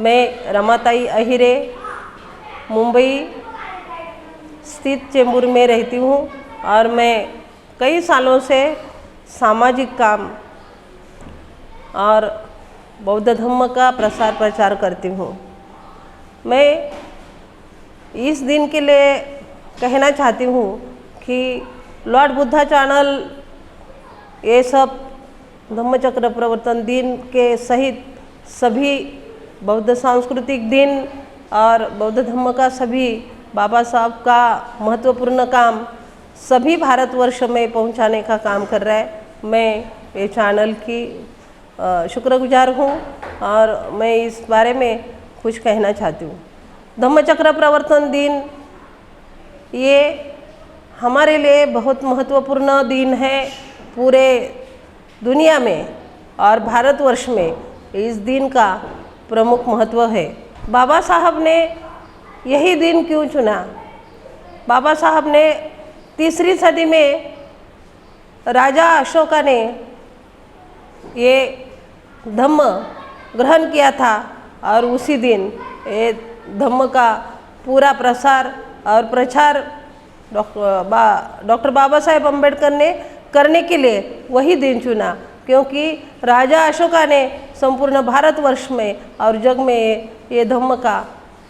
मैं रमाताई अहिरे मुंबई स्थित चेंबूर में रहती हूँ और मैं कई सालों से सामाजिक काम और बौद्ध धर्म का प्रसार प्रचार करती हूँ। मैं इस दिन के लिए कहना चाहती हूँ कि लॉर्ड बुद्धा चैनल ये सब धम्मचक्र प्रवर्तन दिन के सहित सभी बौद्ध सांस्कृतिक दिन और बौद्ध धर्म का सभी बाबा साहब का महत्वपूर्ण काम सभी भारतवर्ष में पहुंचाने का काम कर रहा है। मैं ये चैनल की शुक्रगुजार हूँ और मैं इस बारे में कुछ कहना चाहती हूँ। धम्मचक्र प्रवर्तन दिन ये हमारे लिए बहुत महत्वपूर्ण दिन है। पूरे दुनिया में और भारतवर्ष में इस दिन का प्रमुख महत्व है। बाबा साहब ने यही दिन क्यों चुना? बाबा साहब ने 3री सदी में राजा अशोका ने ये धम्म ग्रहण किया था और उसी दिन ये धम्म का पूरा प्रसार और प्रचार डॉक्टर बाबा साहेब अम्बेडकर ने करने के लिए वही दिन चुना, क्योंकि राजा अशोका ने संपूर्ण भारतवर्ष में और जग में ये धम्म का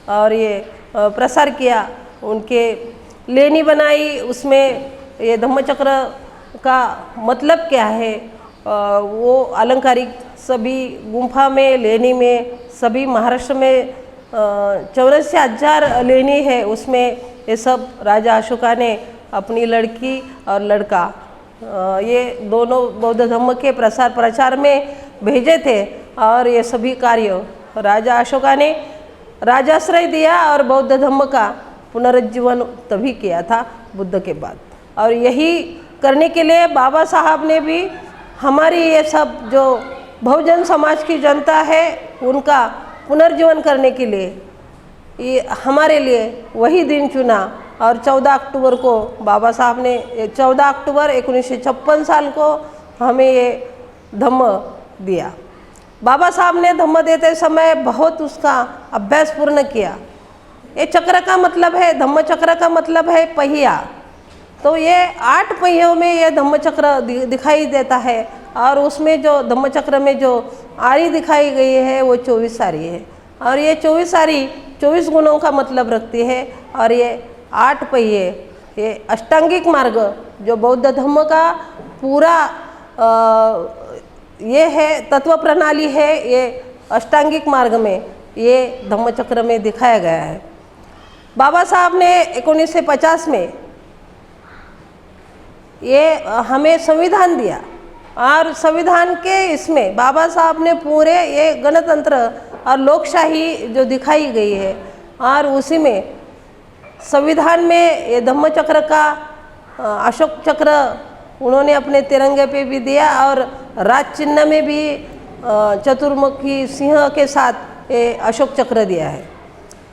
और ये प्रसार किया। उनके लेनी बनाई, उसमें ये धम्मचक्र का मतलब क्या है, वो अलंकारिक सभी गुम्फा में लेनी में सभी महाराष्ट्र में 84,000 लेनी है। उसमें ये सब राजा अशोका ने अपनी लड़की और लड़का ये दोनों बौद्ध धर्म के प्रसार प्रचार में भेजे थे और ये सभी कार्य राजा अशोका ने राजाश्रय दिया और बौद्ध धर्म का पुनरुज्जीवन तभी किया था बुद्ध के बाद। और यही करने के लिए बाबा साहब ने भी हमारी ये सब जो बहुजन समाज की जनता है उनका पुनर्जीवन करने के लिए ये हमारे लिए वही दिन चुना। और 14 अक्टूबर को बाबा साहब ने 14 अक्टूबर 1956 साल को हमें ये धम्म दिया। बाबा साहब ने धम्म देते समय बहुत उसका अभ्यास पूर्ण किया। ये चक्र का मतलब है, धम्म चक्र का मतलब है पहिया, तो ये 8 पहियों में ये धम्म चक्र दिखाई देता है और उसमें जो धम्म चक्र में जो आरी दिखाई गई है वो 24 आरी है और ये 24 आरी 24 गुणों का मतलब रखती है। और ये 8 पहिए ये अष्टांगिक मार्ग जो बौद्ध धर्म का पूरा ये है तत्व प्रणाली है, ये अष्टांगिक मार्ग में ये धम्मचक्र में दिखाया गया है। बाबा साहब ने 1950 में ये हमें संविधान दिया और संविधान के इसमें बाबा साहब ने पूरे ये गणतंत्र और लोकशाही जो दिखाई गई है और उसी में संविधान में ये धम्मचक्र का अशोक चक्र उन्होंने अपने तिरंगे पे भी दिया और राज चिन्ह में भी चतुर्मुखी सिंह के साथ ये अशोक चक्र दिया है।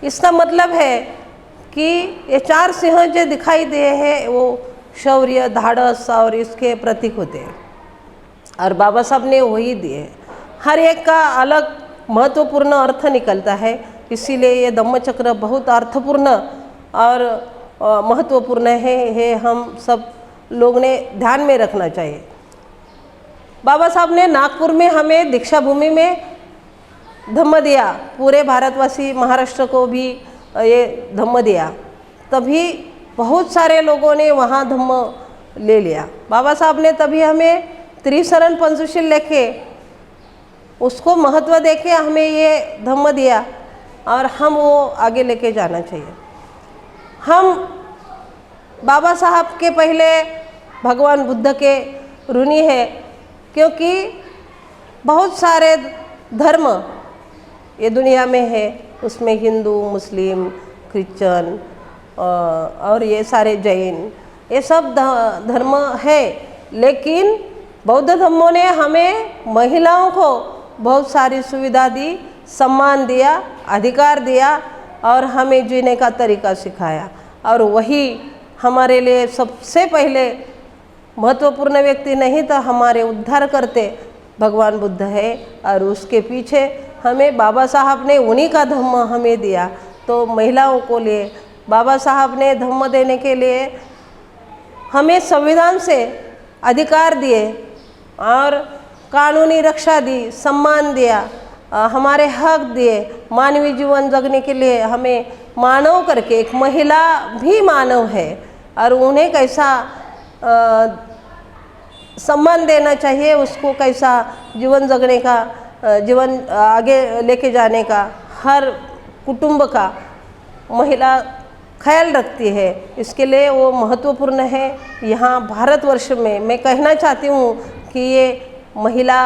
इसका मतलब है कि ये 4 सिंह जो दिखाई दे हैं वो शौर्य, धाड़स और इसके प्रतीक होते हैं और बाबा साहब ने वही दिए। हर एक का अलग महत्वपूर्ण अर्थ निकलता है, इसीलिए ये धम्मचक्र बहुत अर्थपूर्ण और महत्वपूर्ण है हम सब लोग ने ध्यान में रखना चाहिए। बाबा साहब ने नागपुर में हमें दीक्षा भूमि में धम्म दिया, पूरे भारतवासी महाराष्ट्र को भी ये धम्म दिया, तभी बहुत सारे लोगों ने वहाँ धम्म ले लिया। बाबा साहब ने तभी हमें त्रिशरण पंचशील लेके उसको महत्व देके हमें ये धम्म दिया और हम वो आगे लेके जाना चाहिए। हम बाबा साहब के पहले भगवान बुद्ध के ऋणी है, क्योंकि बहुत सारे धर्म ये दुनिया में है, उसमें हिंदू, मुस्लिम, क्रिश्चियन और ये सारे जैन ये सब धर्म है, लेकिन बौद्ध धर्मों ने हमें महिलाओं को बहुत सारी सुविधा दी, सम्मान दिया, अधिकार दिया और हमें जीने का तरीका सिखाया। और वही हमारे लिए सबसे पहले महत्वपूर्ण व्यक्ति नहीं तो हमारे उद्धार करते भगवान बुद्ध है और उसके पीछे हमें बाबा साहब ने उन्हीं का धम्म हमें दिया। तो महिलाओं को लिए बाबा साहब ने धम्म देने के लिए हमें संविधान से अधिकार दिए और कानूनी रक्षा दी, सम्मान दिया, हमारे हक दिए, मानवीय जीवन जगने के लिए हमें मानव करके, एक महिला भी मानव है और उन्हें कैसा सम्मान देना चाहिए, उसको कैसा जीवन जगने का, जीवन आगे लेके जाने का हर कुटुंब का महिला ख्याल रखती है। इसके लिए वो महत्वपूर्ण है। यहाँ भारतवर्ष में मैं कहना चाहती हूँ कि ये महिला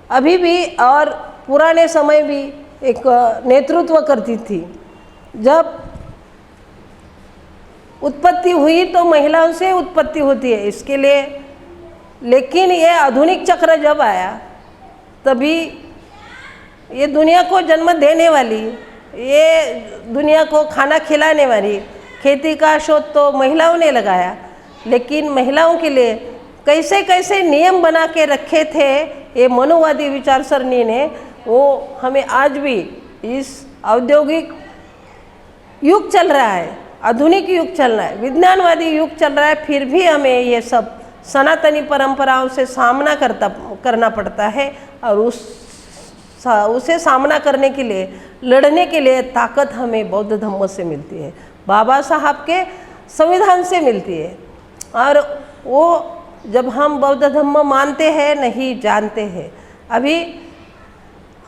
अभी भी और पुराने समय भी एक नेतृत्व करती थी। जब उत्पत्ति हुई तो महिलाओं से उत्पत्ति होती है, इसके लिए। लेकिन ये आधुनिक चक्र जब आया तभी ये दुनिया को जन्म देने वाली, ये दुनिया को खाना खिलाने वाली खेती का शोध तो महिलाओं ने लगाया। लेकिन महिलाओं के लिए कैसे कैसे नियम बना के रखे थे ये मनुवादी विचारसरणी ने, वो हमें आज भी इस औद्योगिक युग चल रहा है, आधुनिक युग चल रहा है, विज्ञानवादी युग चल रहा है, फिर भी हमें ये सब सनातनी परंपराओं से सामना करना पड़ता है। और उसे सामना करने के लिए, लड़ने के लिए ताकत हमें बौद्ध धम्म से मिलती है, बाबा साहब के संविधान से मिलती है। और वो जब हम बौद्ध धम्म मानते हैं नहीं जानते हैं, अभी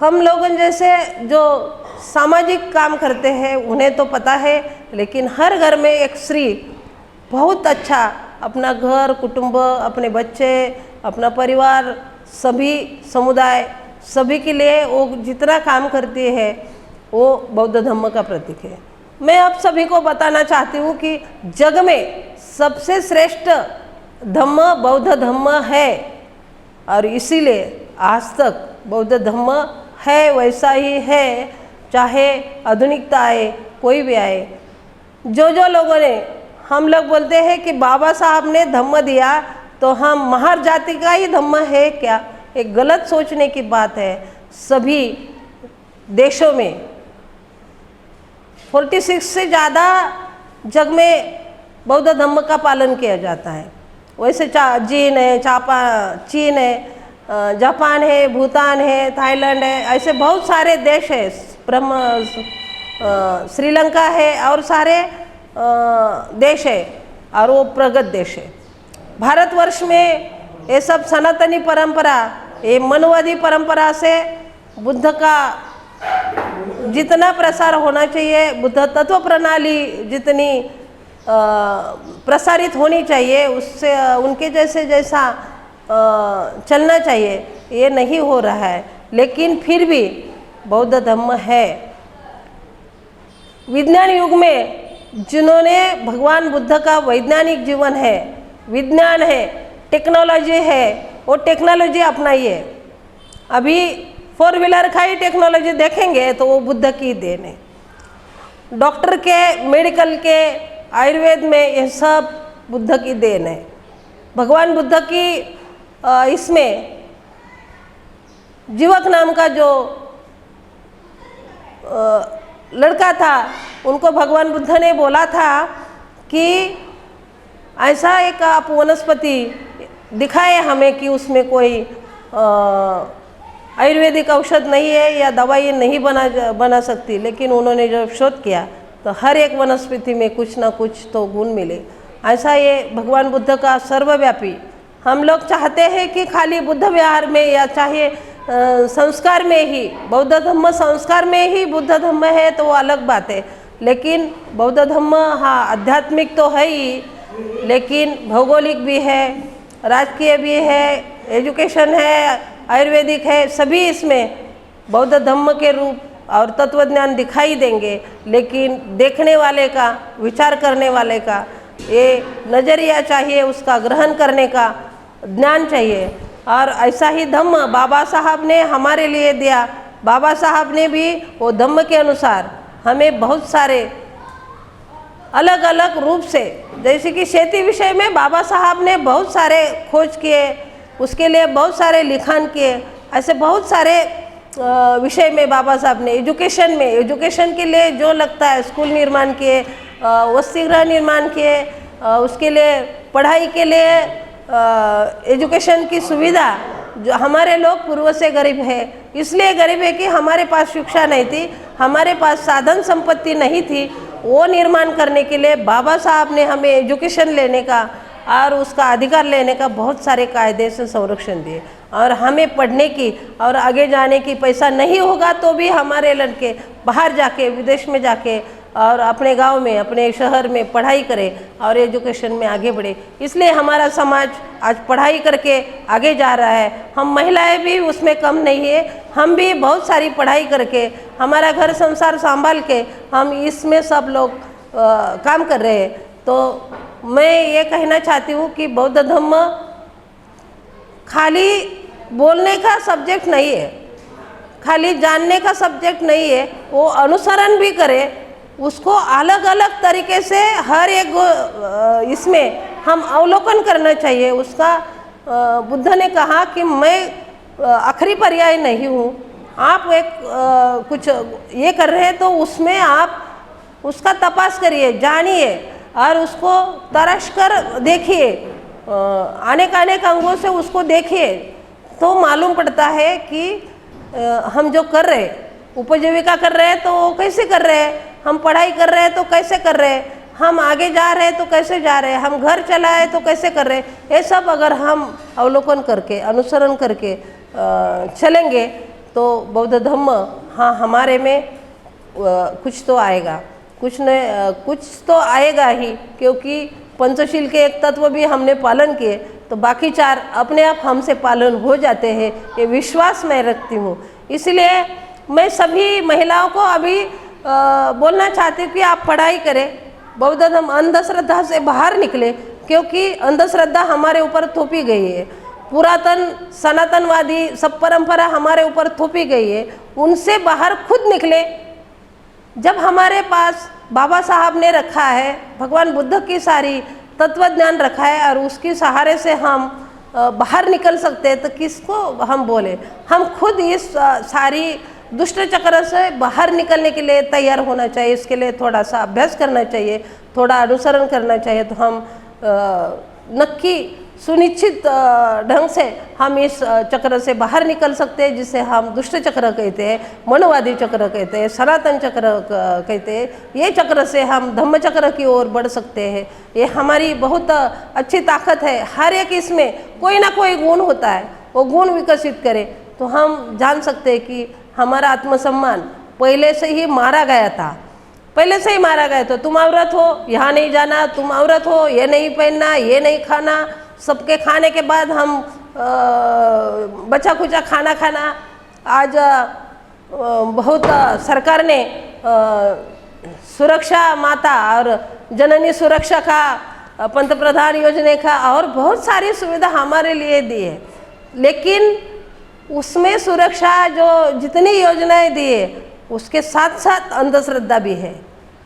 हम लोगों जैसे जो सामाजिक काम करते हैं उन्हें तो पता है, लेकिन हर घर में एक स्त्री बहुत अच्छा अपना घर, कुटुंब, अपने बच्चे, अपना परिवार, सभी समुदाय, सभी के लिए वो जितना काम करती है वो बौद्ध धम्म का प्रतीक है। मैं आप सभी को बताना चाहती हूँ कि जग में सबसे श्रेष्ठ धम्म बौद्ध धम्म है और इसीलिए आज तक बौद्ध धम्म है, वैसा ही है, चाहे आधुनिकता आए, कोई भी आए। जो लोगों ने, हम लोग बोलते हैं कि बाबा साहब ने धम्म दिया तो हम महार जाति का ही धम्म है क्या, एक गलत सोचने की बात है। सभी देशों में 46 से ज़्यादा जग में बौद्ध धम्म का पालन किया जाता है। वैसे चीन है, जापान है, भूटान है, थाईलैंड है, ऐसे बहुत सारे देश है, श्रीलंका है और सारे देश है और वो प्रगत देश है। भारतवर्ष में ये सब सनातनी परंपरा, ये मनुवादी परंपरा से बुद्ध का जितना प्रसार होना चाहिए, बुद्ध तत्व प्रणाली जितनी प्रसारित होनी चाहिए, उससे उनके जैसा चलना चाहिए, ये नहीं हो रहा है। लेकिन फिर भी बौद्ध धम्म है। विज्ञान युग में जिन्होंने भगवान बुद्ध का वैज्ञानिक जीवन है, विज्ञान है, टेक्नोलॉजी है, वो टेक्नोलॉजी अपनाइए। अभी 4 व्हीलर का ही टेक्नोलॉजी देखेंगे तो वो बुद्ध की देन है। डॉक्टर के, मेडिकल के, आयुर्वेद में ये सब बुद्ध की देन है। भगवान बुद्ध की इसमें जीवक नाम का जो लड़का था, उनको भगवान बुद्ध ने बोला था कि ऐसा एक आप वनस्पति दिखाए हमें कि उसमें कोई आयुर्वेदिक औषध नहीं है या दवाई नहीं बना सकती। लेकिन उन्होंने जब शोध किया तो हर एक वनस्पति में कुछ ना कुछ तो गुण मिले। ऐसा ये भगवान बुद्ध का सर्वव्यापी। हम लोग चाहते हैं कि खाली बुद्ध विहार में या चाहे संस्कार में ही, बौद्ध धम्म संस्कार में ही बुद्ध धम्म है तो वो अलग बात है। लेकिन बौद्ध धम्म हाँ आध्यात्मिक तो है ही, लेकिन भौगोलिक भी है, राजकीय भी है, एजुकेशन है, आयुर्वेदिक है, सभी इसमें बौद्ध धम्म के रूप और तत्वज्ञान दिखाई देंगे। लेकिन देखने वाले का, विचार करने वाले का ये नज़रिया चाहिए, उसका ग्रहण करने का ज्ञान चाहिए। और ऐसा ही धम्म बाबा साहब ने हमारे लिए दिया। बाबा साहब ने भी वो धम्म के अनुसार हमें बहुत सारे अलग अलग रूप से, जैसे कि खेती विषय में बाबा साहब ने बहुत सारे खोज किए, उसके लिए बहुत सारे लिखान किए। ऐसे बहुत सारे विषय में बाबा साहब ने एजुकेशन के लिए जो लगता है स्कूल निर्माण किए, वसतिगृह निर्माण किए, उसके लिए पढ़ाई के लिए एजुकेशन की सुविधा। जो हमारे लोग पूर्व से गरीब है, इसलिए गरीब है कि हमारे पास शिक्षा नहीं थी, हमारे पास साधन संपत्ति नहीं थी। वो निर्माण करने के लिए बाबा साहब ने हमें एजुकेशन लेने का और उसका अधिकार लेने का बहुत सारे कायदे से संरक्षण दिए, और हमें पढ़ने की और आगे जाने की पैसा नहीं होगा तो भी हमारे लड़के बाहर जाके, विदेश में जाके और अपने गांव में, अपने शहर में पढ़ाई करें और एजुकेशन में आगे बढ़े। इसलिए हमारा समाज आज पढ़ाई करके आगे जा रहा है। हम महिलाएं भी उसमें कम नहीं है, हम भी बहुत सारी पढ़ाई करके हमारा घर संसार संभाल के हम इसमें सब लोग काम कर रहे हैं। तो मैं ये कहना चाहती हूँ कि बौद्ध धम्म खाली बोलने का सब्जेक्ट नहीं है, खाली जानने का सब्जेक्ट नहीं है, वो अनुसरण भी करे, उसको अलग अलग तरीके से हर एक इसमें हम अवलोकन करना चाहिए उसका। बुद्ध ने कहा कि मैं आखिरी पर्याय नहीं हूँ, आप एक कुछ ये कर रहे हैं तो उसमें आप उसका तपास करिए, जानिए और उसको तराश कर देखिए, अनेक अंगों से उसको देखिए, तो मालूम पड़ता है कि हम जो कर रहे हैं, उपजीविका कर रहे हैं तो वो कैसे कर रहे हैं, हम पढ़ाई कर रहे हैं तो कैसे कर रहे हैं, हम आगे जा रहे हैं तो कैसे जा रहे हैं, हम घर चलाए तो कैसे कर रहे हैं। ये सब अगर हम अवलोकन करके, अनुसरण करके चलेंगे तो बौद्ध धम्म हाँ हमारे में कुछ तो आएगा, कुछ तो आएगा ही, क्योंकि पंचशील के एक तत्व भी हमने पालन किए तो बाकी चार अपने आप हमसे पालन हो जाते हैं, ये विश्वास मैं रखती हूँ। इसलिए मैं सभी महिलाओं को अभी बोलना चाहती हूँ कि आप पढ़ाई करें, बौद्ध धर्म अंधश्रद्धा से बाहर निकले, क्योंकि अंधश्रद्धा हमारे ऊपर थोपी गई है, पुरातन सनातनवादी सब परंपरा हमारे ऊपर थोपी गई है, उनसे बाहर खुद निकले। जब हमारे पास बाबा साहब ने रखा है, भगवान बुद्ध की सारी तत्व ज्ञान रखा है और उसके सहारे से हम बाहर निकल सकते हैं, तो किसको हम बोले। हम खुद इस सारी दुष्ट चक्र से बाहर निकलने के लिए तैयार होना चाहिए, इसके लिए थोड़ा सा अभ्यास करना चाहिए, थोड़ा अनुसरण करना चाहिए, तो हम नक्की सुनिश्चित ढंग से हम इस चक्र से बाहर निकल सकते हैं, जिसे हम दुष्ट चक्र कहते हैं, मनोवादी चक्र कहते हैं, सनातन चक्र कहते हैं। ये चक्र से हम धम्म चक्र की ओर बढ़ सकते हैं। ये हमारी बहुत अच्छी ताकत है, हर एक इसमें कोई ना कोई गुण होता है, वो गुण विकसित करे तो हम जान सकते हैं कि हमारा आत्मसम्मान पहले से ही मारा गया था, पहले से ही मारा गया। तो तुम औरत हो, यहाँ नहीं जाना, तुम औरत हो, ये नहीं पहनना, ये नहीं खाना, सबके खाने के बाद हम बचा खुचा खाना खाना। आज बहुत सरकार ने सुरक्षा माता और जननी सुरक्षा का पंतप्रधान योजना का और बहुत सारी सुविधा हमारे लिए दी है, लेकिन उसमें सुरक्षा जो जितनी योजनाएं दी है उसके साथ साथ अंधश्रद्धा भी है,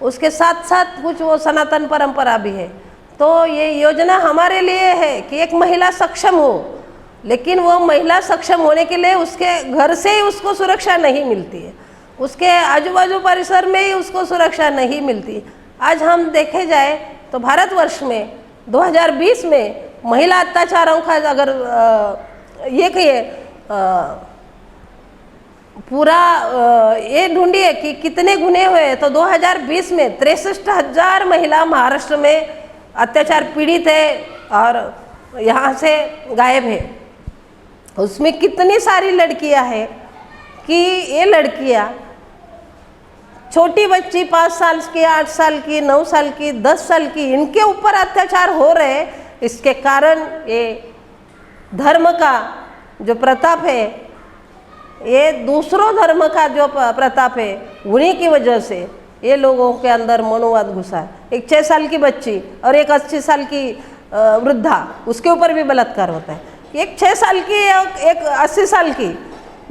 उसके साथ साथ कुछ वो सनातन परंपरा भी है। तो ये योजना हमारे लिए है कि एक महिला सक्षम हो, लेकिन वो महिला सक्षम होने के लिए उसके घर से ही उसको सुरक्षा नहीं मिलती है, उसके आजू बाजू परिसर में ही उसको सुरक्षा नहीं मिलती। आज हम देखे जाए तो भारतवर्ष में 2020 में महिला अत्याचारों का अगर ये कहिए पूरा ये ढूंढिए कि कितने गुने हुए, तो 2020 में 63,000 महिला महाराष्ट्र में अत्याचार पीड़ित है और यहाँ से गायब है। उसमें कितनी सारी लड़कियां हैं कि ये लड़कियां छोटी बच्ची 5 साल की, 8 साल की, 9 साल की, 10 साल की, इनके ऊपर अत्याचार हो रहे हैं। इसके कारण ये धर्म का जो प्रताप है, ये दूसरों धर्म का जो प्रताप है, उन्हीं की वजह से ये लोगों के अंदर मनोवाद घुसा है। एक 6 साल की बच्ची और एक 80 साल की वृद्धा, उसके ऊपर भी बलात्कार होता है। एक 6 साल की, एक 80 साल की,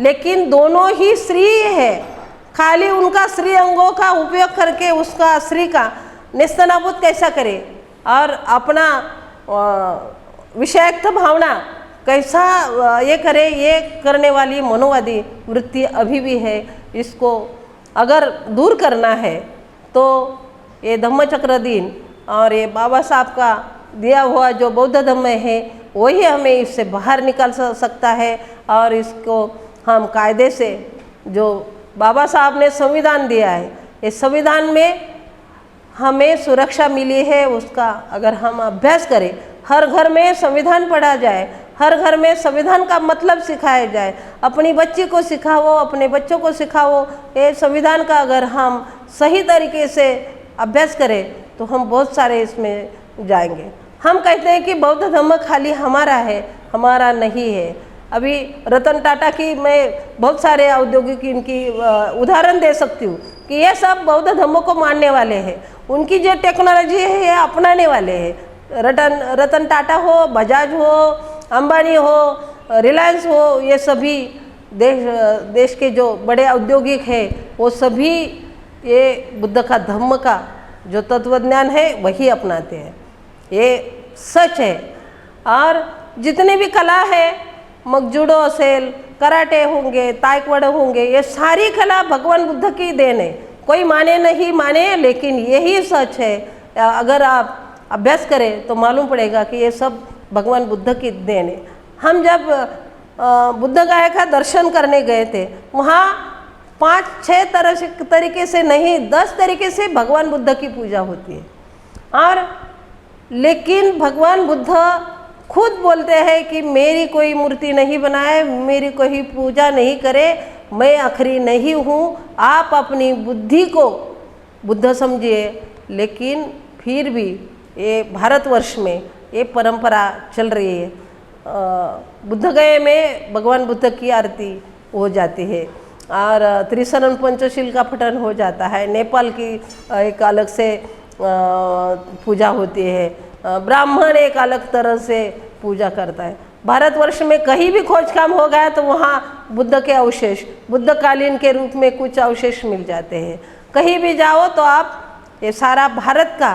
लेकिन दोनों ही स्त्री है। खाली उनका स्त्री अंगों का उपयोग करके उसका स्त्री का नेस्तनाबूद कैसा करे और अपना विषयक्त भावना कैसा ये करे, ये करने वाली मनोवादी वृत्ति अभी भी है। इसको अगर दूर करना है तो ये धम्मचक्र दिन और ये बाबा साहब का दिया हुआ जो बौद्ध धम्म है वही हमें इससे बाहर निकाल सकता है। और इसको हम कायदे से, जो बाबा साहब ने संविधान दिया है, इस संविधान में हमें सुरक्षा मिली है, उसका अगर हम अभ्यास करें, हर घर में संविधान पढ़ा जाए, हर घर में संविधान का मतलब सिखाया जाए, अपनी बच्ची को सिखाओ, अपने बच्चों को सिखाओ, ये संविधान का अगर हम सही तरीके से अभ्यास करें तो हम बहुत सारे इसमें जाएंगे। हम कहते हैं कि बौद्ध धर्म खाली हमारा है, हमारा नहीं है। अभी रतन टाटा की मैं बहुत सारे औद्योगिक इनकी उदाहरण दे सकती हूँ कि ये सब बौद्ध धर्म को मानने वाले हैं, उनकी जो टेक्नोलॉजी है ये अपनाने वाले हैं। रतन टाटा हो, बजाज हो, अंबानी हो, रिलायंस हो, ये सभी देश के जो बड़े औद्योगिक हैं वो सभी ये बुद्ध का धम्म का जो तत्वज्ञान है वही अपनाते हैं। ये सच है। और जितनी भी कला है, मग जुडो असेल, कराटे होंगे, ताइक्वांडो होंगे, ये सारी कला भगवान बुद्ध की देन है। कोई माने नहीं माने, लेकिन यही सच है। अगर आप अभ्यास करें तो मालूम पड़ेगा कि ये सब भगवान बुद्ध की देन है। हम जब बुद्ध गया का दर्शन करने गए थे, वहाँ 5-6 तरीके से नहीं, 10 तरीके से भगवान बुद्ध की पूजा होती है। और लेकिन भगवान बुद्ध खुद बोलते हैं कि मेरी कोई मूर्ति नहीं बनाए, मेरी कोई पूजा नहीं करे, मैं आखिरी नहीं हूँ, आप अपनी बुद्धि को बुद्ध समझिए। लेकिन फिर भी ये भारतवर्ष में ये परंपरा चल रही है। बुद्ध गया में भगवान बुद्ध की आरती हो जाती है और त्रिशरण पंचशील का पठन हो जाता है। नेपाल की एक अलग से पूजा होती है, ब्राह्मण एक अलग तरह से पूजा करता है। भारतवर्ष में कहीं भी खोज काम हो गया तो वहाँ बुद्ध के अवशेष, बुद्धकालीन के रूप में कुछ अवशेष मिल जाते हैं। कहीं भी जाओ तो आप ये सारा भारत का,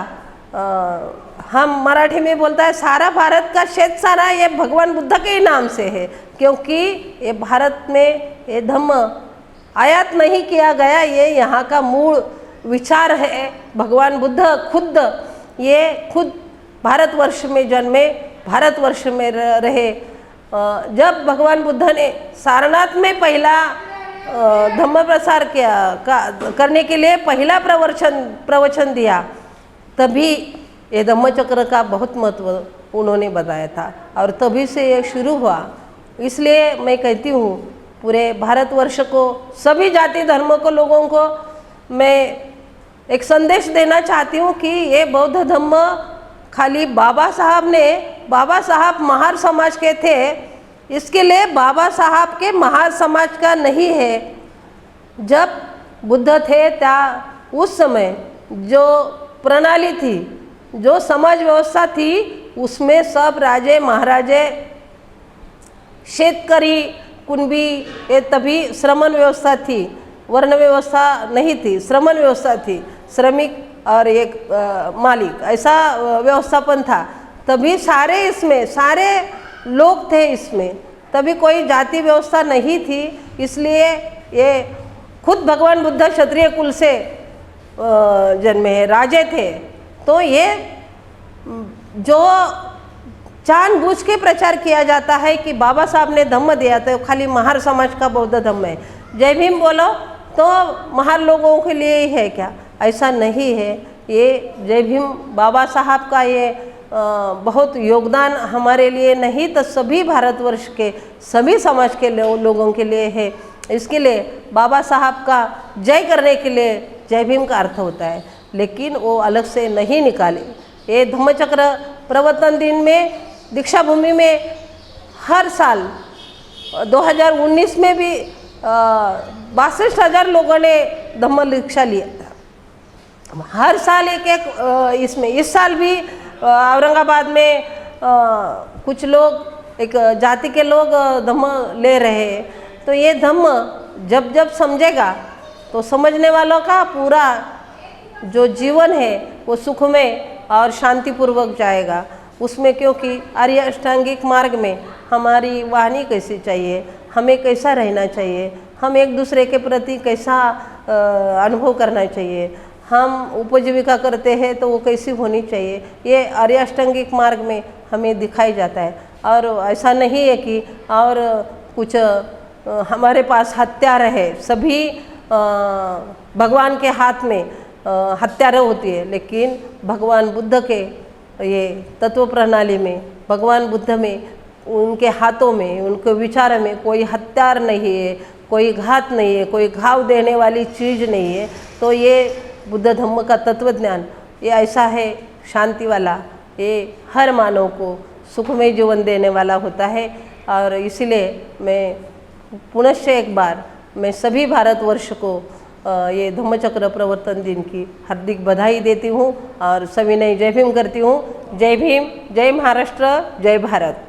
हम मराठी में बोलता है सारा भारत का शेत सारा ये भगवान बुद्ध के ही नाम से है, क्योंकि ये भारत में ये धम्म आयात नहीं किया गया, ये यहाँ का मूल विचार है। भगवान बुद्ध खुद भारतवर्ष में जन्मे, भारतवर्ष में रहे। जब भगवान बुद्ध ने सारनाथ में पहला धम्म प्रसार करने के लिए पहला प्रवचन दिया, तभी ये धम्मचक्र का बहुत महत्व उन्होंने बताया था और तभी से ये शुरू हुआ। इसलिए मैं कहती हूँ पूरे भारतवर्ष को, सभी जाति धर्मों को, लोगों को मैं एक संदेश देना चाहती हूँ कि ये बौद्ध धम्म खाली बाबा साहब महार समाज के थे, इसके लिए बाबा साहब के महार समाज का नहीं है। जब बुद्ध थे उस समय जो प्रणाली थी, जो समाज व्यवस्था थी, उसमें सब राजे महाराजे, शेतकरी, कुंभी, ये तभी श्रमण व्यवस्था थी, वर्ण व्यवस्था नहीं थी, श्रमण व्यवस्था थी, श्रमिक और एक मालिक, ऐसा व्यवस्थापन था। तभी सारे लोग थे इसमें, तभी कोई जाति व्यवस्था नहीं थी। इसलिए ये खुद भगवान बुद्ध क्षत्रिय कुल से जन्मे हैं, राजे थे। तो ये जो जानबूझ के प्रचार किया जाता है कि बाबा साहब ने धम्म दिया तो खाली महार समाज का बौद्ध धम्म है, जय भीम बोलो तो महार लोगों के लिए ही है क्या? ऐसा नहीं है। ये जय भीम बाबा साहब का ये बहुत योगदान हमारे लिए नहीं तो सभी भारतवर्ष के सभी समाज के लोगों के लिए है। इसके लिए बाबा साहब का जय करने के लिए जय भीम का अर्थ होता है, लेकिन वो अलग से नहीं निकाले। ये धम्मचक्र प्रवर्तन दिन में दीक्षा भूमि में हर साल 2019 में भी 62,000 लोगों ने धम्म दीक्षा लिया था। हर साल एक इसमें इस साल भी औरंगाबाद में कुछ लोग, एक जाति के लोग धम्म ले रहे हैं। तो ये धम्म जब समझेगा तो समझने वालों का पूरा जो जीवन है वो सुख में और शांतिपूर्वक जाएगा। उसमें, क्योंकि आर्य अष्टांगिक मार्ग में हमारी वाणी कैसी चाहिए, हमें कैसा रहना चाहिए, हम एक दूसरे के प्रति कैसा अनुभव करना चाहिए, हम उपजीविका करते हैं तो वो कैसी होनी चाहिए, ये आर्य अष्टांगिक मार्ग में हमें दिखाई जाता है। और ऐसा नहीं है कि और कुछ हमारे पास हथियार है, सभी भगवान के हाथ में हथियार होती है, लेकिन भगवान बुद्ध के ये तत्व प्रणाली में, भगवान बुद्ध में, उनके हाथों में, उनके विचार में कोई हथियार नहीं है, कोई घात नहीं है, कोई घाव देने वाली चीज़ नहीं है। तो ये बुद्ध धम्म का तत्वज्ञान ये ऐसा है शांति वाला, ये हर मानव को सुखमय जीवन देने वाला होता है। और इसीलिए मैं पुनश्च एक बार मैं सभी भारतवर्ष को ये धम्मचक्र प्रवर्तन दिन की हार्दिक बधाई देती हूँ और सविनय जय भीम करती हूँ। जय भीम, जय महाराष्ट्र, जय भारत।